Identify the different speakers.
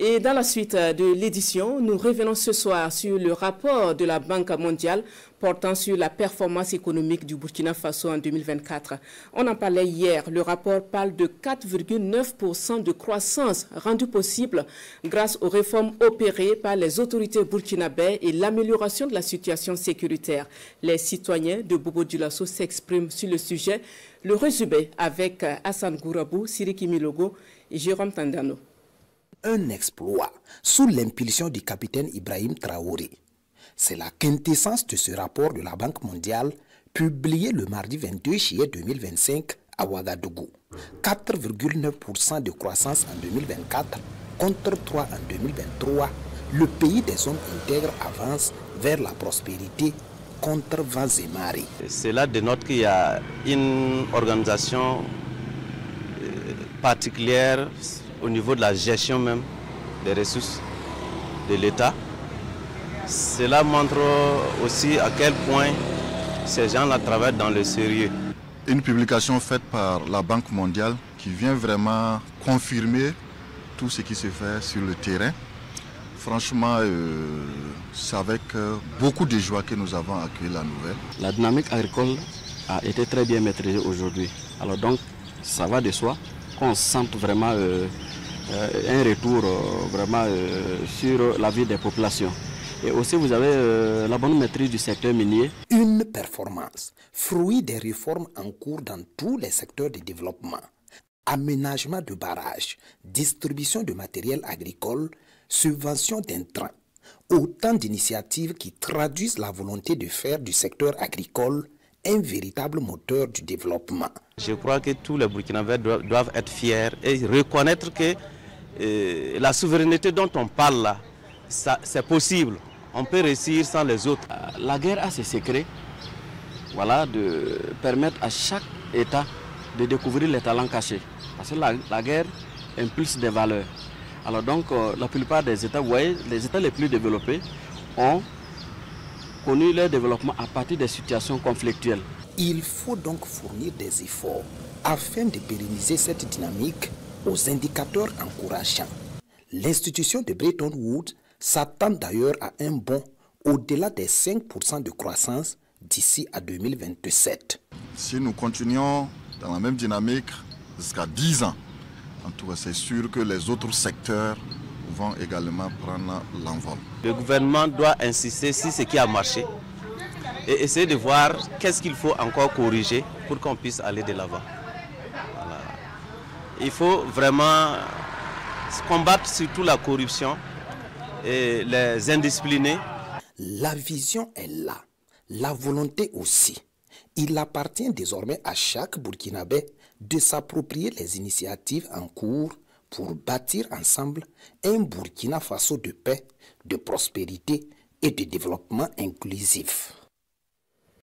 Speaker 1: Et dans la suite de l'édition, nous revenons ce soir sur le rapport de la Banque mondiale portant sur la performance économique du Burkina Faso en 2024. On en parlait hier. Le rapport parle de 4,9% de croissance rendue possible grâce aux réformes opérées par les autorités burkinabées et l'amélioration de la situation sécuritaire. Les citoyens de Bobo Dioulasso s'expriment sur le sujet. Le résumé avec Hassan Gourabou, Siriki Milogo et Jérôme Tandano.
Speaker 2: Un exploit sous l'impulsion du capitaine Ibrahim Traoré. C'est la quintessence de ce rapport de la Banque mondiale publié le mardi 22 juillet 2025 à Ouagadougou. 4,9% de croissance en 2024 contre 3 en 2023. Le pays des zones intègres avance vers la prospérité contre vents et marées.
Speaker 3: Cela dénote qu'il y a une organisation particulière au niveau de la gestion même des ressources de l'État. Cela montre aussi à quel point ces gens-là travaillent dans le sérieux.
Speaker 4: Une publication faite par la Banque mondiale qui vient vraiment confirmer tout ce qui se fait sur le terrain. Franchement, c'est avec beaucoup de joie que nous avons accueilli la nouvelle.
Speaker 5: La dynamique agricole a été très bien maîtrisée aujourd'hui. Alors donc, ça va de soi qu'on sente vraiment un retour sur la vie des populations. Et aussi, vous avez la bonne maîtrise du secteur minier.
Speaker 2: Une performance, fruit des réformes en cours dans tous les secteurs de développement. Aménagement de barrages, distribution de matériel agricole, subvention d'intrants. Autant d'initiatives qui traduisent la volonté de faire du secteur agricole un véritable moteur du développement.
Speaker 3: Je crois que tous les Burkinabés doivent être fiers et reconnaître que la souveraineté dont on parle là, c'est possible. On peut réussir sans les autres.
Speaker 5: La guerre a ses secrets, voilà, de permettre à chaque État de découvrir les talents cachés. Parce que la guerre impulse des valeurs. Alors donc, la plupart des États, vous voyez, les États les plus développés ont connu leur développement à partir des situations conflictuelles.
Speaker 2: Il faut donc fournir des efforts afin de pérenniser cette dynamique aux indicateurs encourageants. L'institution de Bretton Woods s'attend d'ailleurs à un bond au-delà des 5% de croissance d'ici à 2027.
Speaker 4: Si nous continuons dans la même dynamique jusqu'à 10 ans, en tout cas, c'est sûr que les autres secteurs vont également prendre l'envol.
Speaker 3: Le gouvernement doit insister sur ce qui a marché et essayer de voir qu'est-ce qu'il faut encore corriger pour qu'on puisse aller de l'avant. Voilà. Il faut vraiment combattre surtout la corruption et les indisciplinés.
Speaker 2: La vision est là, la volonté aussi. Il appartient désormais à chaque Burkinabé de s'approprier les initiatives en cours pour bâtir ensemble un Burkina Faso de paix, de prospérité et de développement inclusif.